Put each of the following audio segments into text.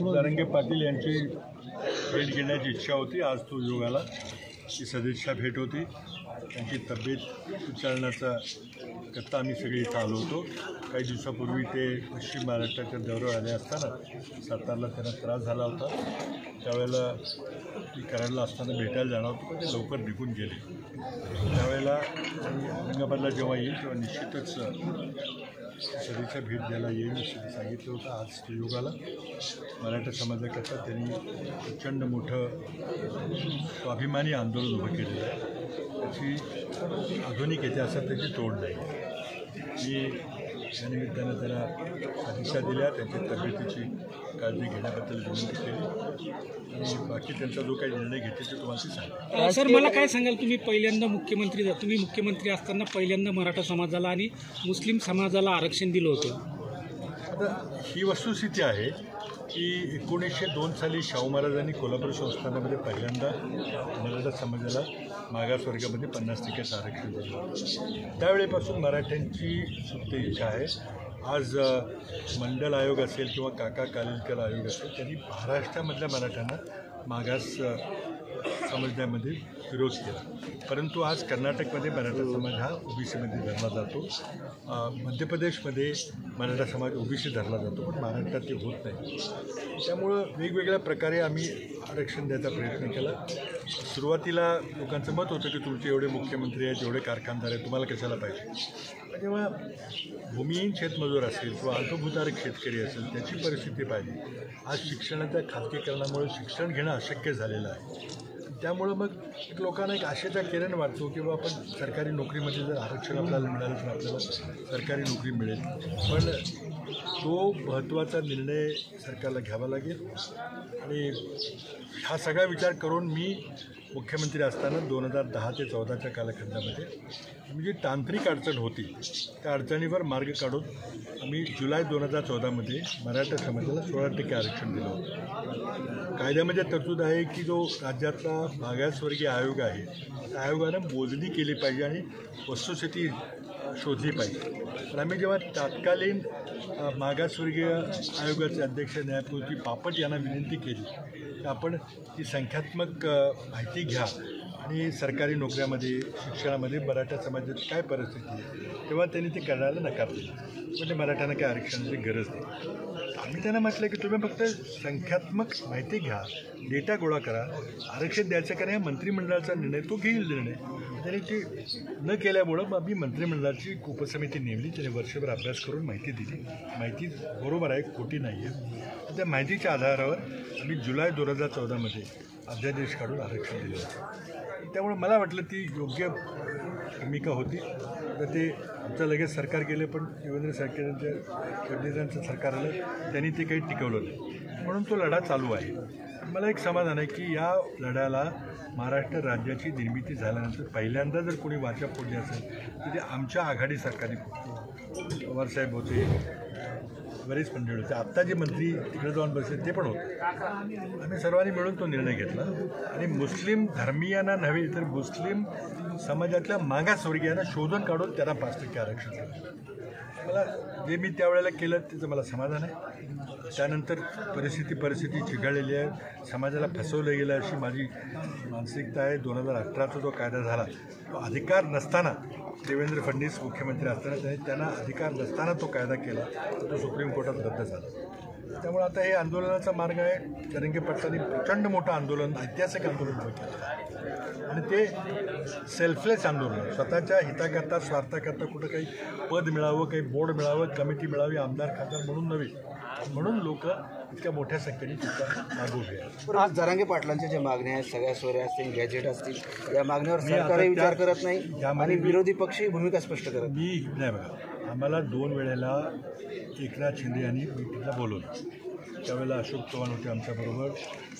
जरांगे पाटील यांची भेट घेण्याची इच्छा होती. आज तो योग आला. ही सदिच्छा भेट होती. त्यांची तब्येत उचलण्याचा करता आम्ही सगळे इथं आलो होतो. काही दिवसापूर्वी ते पश्चिम महाराष्ट्राच्या दौऱ्यावर आले असताना सातारला त्यांना त्रास झाला होता. त्यावेळेला ती कराडला असताना भेटायला जाणार होतो, पण ते लवकर निघून गेले. त्यावेळेला औरंगाबादला जेव्हा येईल तेव्हा निश्चितच सदिच्छा भेट द्यायला येईल असं सांगितलं होतं. आज तो योग आला. मराठा समाजाकरता त्यांनी प्रचंड मोठं स्वाभिमानी आंदोलन उभं केलेलं आहे. त्याची आधुनिक इतिहासात त्याची तोड नाही. मी या निमित्तानं त्यांना सदिच्छा दिल्या. त्यांच्या तब्येतीची काळजी घेण्याबद्दल विनंती केली आणि बाकी त्यांचा जो काही निर्णय घेतले ते तुम्हाला सांगा. सर, मला काय सांगाल, तुम्ही पहिल्यांदा तुम्ही मुख्यमंत्री असताना पहिल्यांदा मराठा समाजाला आणि मुस्लिम समाजाला आरक्षण दिलं होतं. आता ही वस्तुस्थिती आहे की 1902 साली शाहू महाराजांनी कोल्हापूर संस्थानामध्ये पहिल्यांदा मराठा समाजाला मागासवर्गामध्ये 50% आरक्षण दिलं. त्यावेळेपासून मराठ्यांची सुप्त इच्छा आहे. आज मंडल आयोग असेल किंवा काका कालेलकर आयोग असेल, त्यांनी महाराष्ट्रामधल्या मराठ्यांना मागास समजण्यामध्ये विरोध केला. परंतु आज कर्नाटकमध्ये मराठा समाज हा ओबीसीमध्ये धरला जातो. मध्य प्रदेशमध्ये मराठा समाज ओबीसी धरला जातो, पण महाराष्ट्रात ते होत नाही. त्यामुळं वेगवेगळ्या प्रकारे आम्ही आरक्षण द्यायचा प्रयत्न केला. सुरुवातीला लोकांचं मत होतं की तुमचे एवढे मुख्यमंत्री आहेत, एवढे कारखानदार आहेत, तुम्हाला कशाला पाहिजे. जेव्हा भूमिहीन शेतमजूर असेल किंवा अल्पभूधारक शेतकरी असेल, त्याची परिस्थिती पाहिजे. आज शिक्षणाच्या खाजगीकरणामुळे शिक्षण घेणं अशक्य झालेलं आहे. त्यामुळं मग लोकांना एक आशेचा किरण वाटतो की बाबा आपण सरकारी नोकरीमध्ये जर आरक्षण आपल्याला मिळालं तर आपल्याला सरकारी नोकरी मिळेल. पण तो महत्त्वाचा निर्णय सरकारला घ्यावा लागेल आणि हा सगळा विचार करून मी मुख्यमंत्री असताना 2010 ते 2014च्या कालखंडामध्ये आम्ही जी तांत्रिक अडचण होती त्या अडचणीवर मार्ग काढून आम्ही जुलै 2014मध्ये मराठा समाजाला 16% आरक्षण दिलं होतं. कायद्यामध्ये तरतूद आहे की जो राज्यातला मागासवर्गीय आयोग आहे त्या आयोगानं मोजणी केली पाहिजे आणि वस्तुस्थिती शोधली पाहिजे. पण आम्ही जेव्हा तत्कालीन मागासवर्गीय आयोगाचे अध्यक्ष न्यायमूर्ती पापट यांना विनंती केली की आपण ती संख्यात्मक माहिती घ्या आणि सरकारी नोकऱ्यामध्ये शिक्षणामध्ये मराठा समाजाची काय परिस्थिती आहे, तेव्हा त्यांनी ते करायला नकार दिला. म्हणजे मराठ्यांना काय आरक्षणाची गरज नाही. आम्ही त्यांना म्हटलं की तुम्ही फक्त संख्यात्मक माहिती घ्या, डेटा गोळा करा, आरक्षण द्यायचं का नाही मंत्रिमंडळाचा निर्णय तो घेईल निर्णय. त्यांनी ते न केल्यामुळं मग आम्ही मंत्रिमंडळाची उपसमिती नेमली. त्याने वर्षभर अभ्यास करून माहिती दिली. माहिती बरोबर आहे, खोटी नाही आहे. त्या माहितीच्या आधारावर आम्ही जुलै 2014मध्ये अध्यादेश काढून आरक्षण दिलं होतं. त्यामुळे मला वाटलं ती योग्य भूमिका होती. तर ते आमचं लगेच सरकार गेलं, पण देवेंद्र फडणवीसांचं सरकार आलं, त्यांनी ते काही टिकवलं नाही. म्हणून तो लढा चालू आहे. मला एक समाधान आहे की या लढ्याला महाराष्ट्र राज्याची निर्मिती झाल्यानंतर पहिल्यांदा जर कोणी वाचा फोडली असेल तर ते आमच्या आघाडी सरकारने फोडली. पवारसाहेब होते, बरेच मंडळी होते, आत्ता जे मंत्री तिकडे जाऊन बसले ते पण होते. आम्ही सर्वांनी मिळून तो निर्णय घेतला आणि मुस्लिम धर्मीयांना नव्हे तर मुस्लिम समाजातल्या मागासवर्गीयांना शोधून काढून त्यांना 5% आरक्षण दिलं. मला जे मी त्यावेळेला केलं त्याचं मला समाधान आहे. त्यानंतर परिस्थिती चिघळलेली आहे, समाजाला फसवलं गेलं अशी माझी मानसिकता आहे. 2018चा जो कायदा झाला तो अधिकार नसताना, देवेंद्र फडणवीस मुख्यमंत्री असताना त्यांना अधिकार नसताना तो कायदा केला, तो सुप्रीम कोर्टात रद्द झाला. त्यामुळे आता हे आंदोलनाचा मार्ग आहे. जरांगे पाटलांनी प्रचंड मोठं आंदोलन, ऐतिहासिक आंदोलन उभं केलं आणि ते सेल्फलेस आंदोलन, स्वतःच्या हिताकरता स्वार्थाकरता कुठं काही पद मिळावं, काही बोर्ड मिळावं, कमिटी मिळावी, आमदार खासदार म्हणून नव्हे, म्हणून लोक इतक्या मोठ्या संख्येने तिथं मागू घ्या. जरांगे पाटलांच्या ज्या मागण्या आहेत, सगळ्या सोयऱ्या असतील, गॅजेट असतील, या मागण्यावर सरकारही विचार करत नाही आणि विरोधी पक्षही भूमिका स्पष्ट करत मी नाही. बघा, आम्हाला 2 वेळेला एकनाथ शिंदे यांनी मीटिंगला बोलवलं. त्यावेळेला अशोक चव्हाण होते आमच्याबरोबर,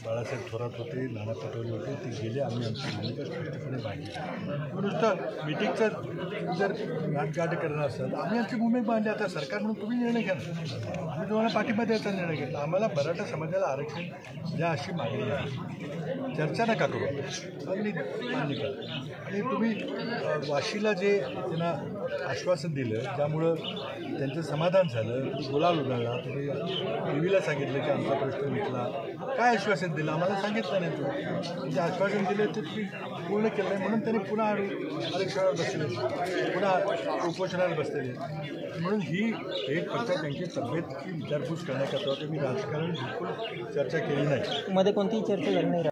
बाळासाहेब थोरात होते, नाना पटोले होते. ते गेले, आम्ही आमची भूमिका स्पष्टपणे मांडली. नुसतं मीटिंगचं जर गाठगाठ करणार असेल तर आम्ही आमची भूमिका मांडली. आता सरकार म्हणून तुम्ही निर्णय घ्या. आम्ही तुम्हाला पाठिंबा द्यायचा निर्णय घेतला. आम्हाला मराठा समाजाला आरक्षण द्या अशी मागणी आहे. चर्चा नका करू, मागणी मान्य करा. आणि तुम्ही वाशीला जे त्यांना आश्वासन दिलं, ज्यामुळं त्यांचं समाधान झालं, गुलाल उधळला. तुम्ही टीव्हीला सांगितलं की आमचा प्रश्न मिटला. काय आश्वासन दिलं आम्हाला सांगितलं नाही. तुम्ही जे आश्वासन दिलं ते तुम्ही पूर्ण केलं नाही, म्हणून त्यांनी पुन्हा आरक्षणावर बसले, पुन्हा उपोषणाला बसलेले. म्हणून ही एक फक्त त्यांची तब्येतची विचारपूस करण्याकरता होती. मी राजकारण बिलकुल चर्चा केली नाही. मध्ये कोणतीही चर्चा झाली नाही.